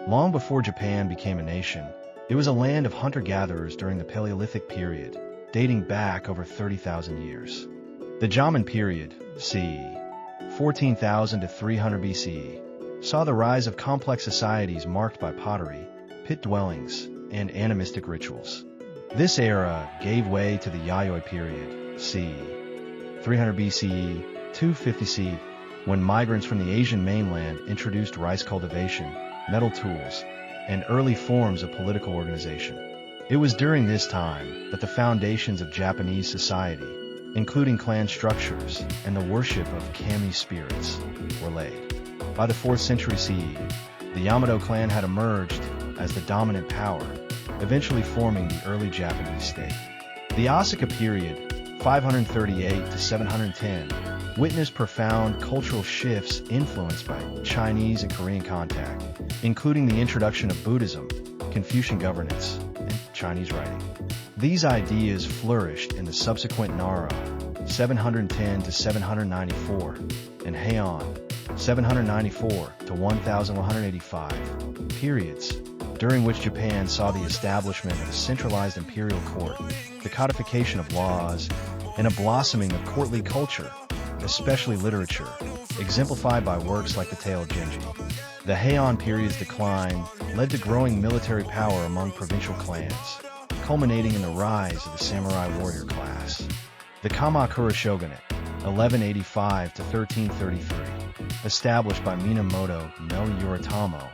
Long before Japan became a nation, it was a land of hunter-gatherers during the Paleolithic period, dating back over 30,000 years. The Jomon period, c. 14,000 to 300 BCE, saw the rise of complex societies marked by pottery, pit dwellings, and animistic rituals. This era gave way to the Yayoi period, c. 300 BCE, 250 CE, when migrants from the Asian mainland introduced rice cultivation, metal tools, and early forms of political organization. It was during this time that the foundations of Japanese society, including clan structures and the worship of kami spirits, were laid. By the 4th century CE, the Yamato clan had emerged as the dominant power, eventually forming the early Japanese state. The Asuka period, 538 to 710, witnessed profound cultural shifts influenced by Chinese and Korean contact, including the introduction of Buddhism, Confucian governance, and Chinese writing. These ideas flourished in the subsequent Nara, 710 to 794, and Heian, 794 to 1185, periods, during which Japan saw the establishment of a centralized imperial court, the codification of laws, and a blossoming of courtly culture, especially literature, exemplified by works like the Tale of Genji. The Heian period's decline led to growing military power among provincial clans, culminating in the rise of the samurai warrior class. The Kamakura shogunate, 1185 to 1333, established by Minamoto no Yoritomo,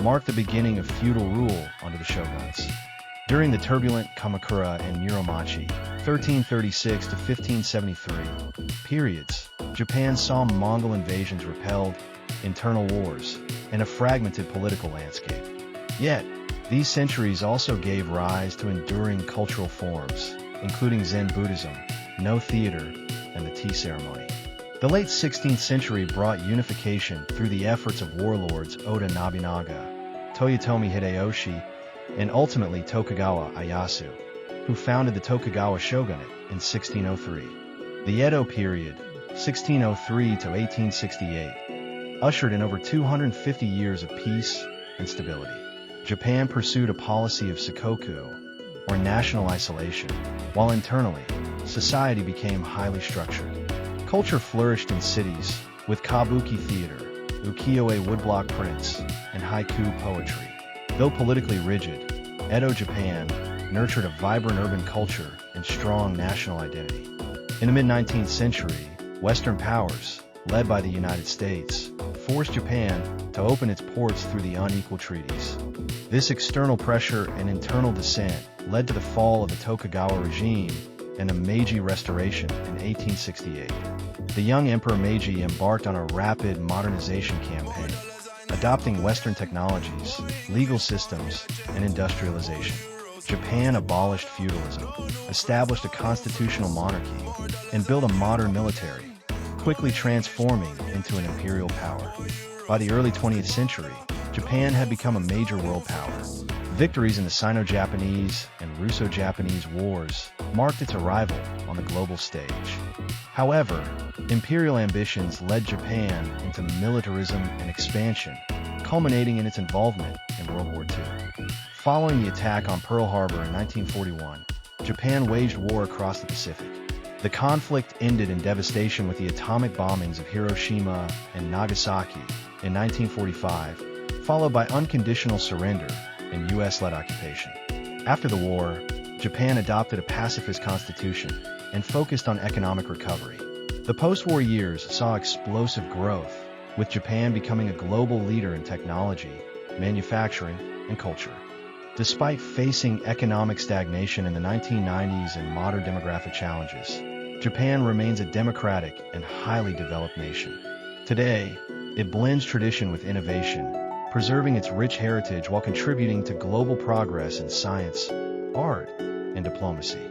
marked the beginning of feudal rule under the shoguns. During the turbulent Kamakura and Muromachi, 1336 to 1573, periods, Japan saw Mongol invasions repelled, internal wars, and a fragmented political landscape. Yet, these centuries also gave rise to enduring cultural forms, including Zen Buddhism, no theater, and the tea ceremony. The late 16th century brought unification through the efforts of warlords Oda Nobunaga, Toyotomi Hideyoshi, and ultimately Tokugawa Ieyasu, who founded the Tokugawa shogunate in 1603. The Edo period, 1603 to 1868, ushered in over 250 years of peace and stability. Japan pursued a policy of sakoku, or national isolation, while internally, society became highly structured. Culture flourished in cities, with kabuki theater, ukiyo-e woodblock prints, and haiku poetry. Though politically rigid, Edo Japan nurtured a vibrant urban culture and strong national identity. In the mid-19th century, Western powers, led by the United States, forced Japan to open its ports through the unequal treaties. This external pressure and internal dissent led to the fall of the Tokugawa regime and a Meiji Restoration in 1868. The young Emperor Meiji embarked on a rapid modernization campaign, adopting Western technologies, legal systems, and industrialization. Japan abolished feudalism, established a constitutional monarchy, and built a modern military, quickly transforming into an imperial power. By the early 20th century, Japan had become a major world power. Victories in the Sino-Japanese and Russo-Japanese wars marked its arrival on the global stage. However, imperial ambitions led Japan into militarism and expansion, culminating in its involvement in World War II. Following the attack on Pearl Harbor in 1941, Japan waged war across the Pacific. The conflict ended in devastation with the atomic bombings of Hiroshima and Nagasaki in 1945, followed by unconditional surrender and U.S.-led occupation. After the war, Japan adopted a pacifist constitution and focused on economic recovery. The post-war years saw explosive growth, with Japan becoming a global leader in technology, manufacturing, and culture. Despite facing economic stagnation in the 1990s and modern demographic challenges, Japan remains a democratic and highly developed nation. Today, it blends tradition with innovation, preserving its rich heritage while contributing to global progress in science, art, and diplomacy.